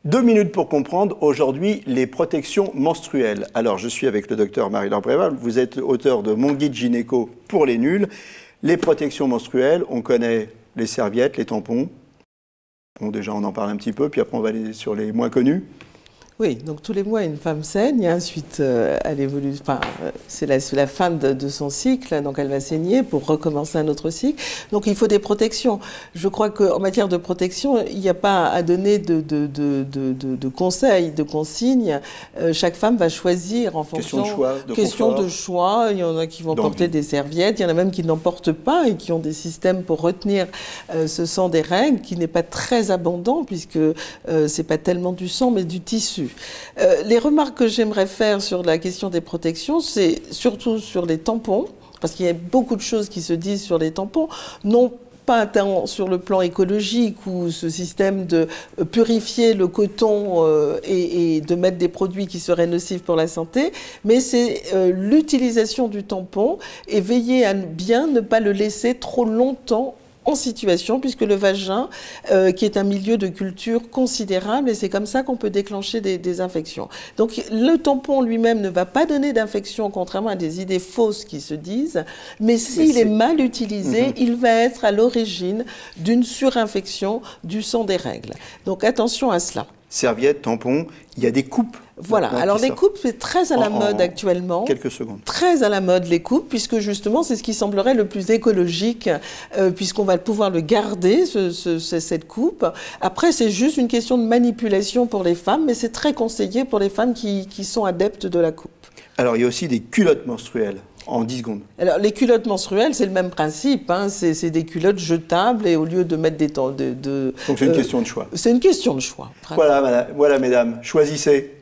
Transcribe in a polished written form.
2 minutes pour comprendre aujourd'hui les protections menstruelles. Alors, je suis avec le docteur Marie-Laure Préval. Vous êtes auteur de Mon guide gynéco pour les nuls. Les protections menstruelles, on connaît les serviettes, les tampons. Bon, déjà, on en parle un petit peu, puis après, on va aller sur les moins connus. Oui, donc tous les mois, une femme saigne, hein, suite à l'évolution. Enfin, c'est la fin de son cycle, donc elle va saigner pour recommencer un autre cycle. Donc il faut des protections. Je crois qu'en matière de protection, il n'y a pas à donner de conseils, de consignes. Chaque femme va choisir en fonction. Question de choix. Il y en a qui vont porter des serviettes, il y en a même qui n'en portent pas et qui ont des systèmes pour retenir ce sang des règles, qui n'est pas très abondant puisque c'est pas tellement du sang mais du tissu. Les remarques que j'aimerais faire sur la question des protections, c'est surtout sur les tampons, parce qu'il y a beaucoup de choses qui se disent sur les tampons, non pas tant sur le plan écologique où ce système de purifier le coton et de mettre des produits qui seraient nocifs pour la santé, mais c'est l'utilisation du tampon et veiller à bien ne pas le laisser trop longtemps en situation, puisque le vagin, qui est un milieu de culture considérable, et c'est comme ça qu'on peut déclencher des infections. Donc le tampon lui-même ne va pas donner d'infection, contrairement à des idées fausses qui se disent, mais s'il est mal utilisé, il va être à l'origine d'une surinfection du sang des règles. Donc attention à cela. Serviettes, tampons, il y a des coupes. Voilà, alors les coupes, c'est très à la mode actuellement. Quelques secondes. Très à la mode les coupes, puisque justement c'est ce qui semblerait le plus écologique, puisqu'on va pouvoir le garder, cette coupe. Après, c'est juste une question de manipulation pour les femmes, mais c'est très conseillé pour les femmes qui sont adeptes de la coupe. Alors il y a aussi des culottes menstruelles. En 10 secondes. Alors, les culottes menstruelles, c'est le même principe. Hein. C'est des culottes jetables et au lieu de mettre des temps donc c'est une question de choix. C'est une question de choix. Voilà, mesdames, choisissez.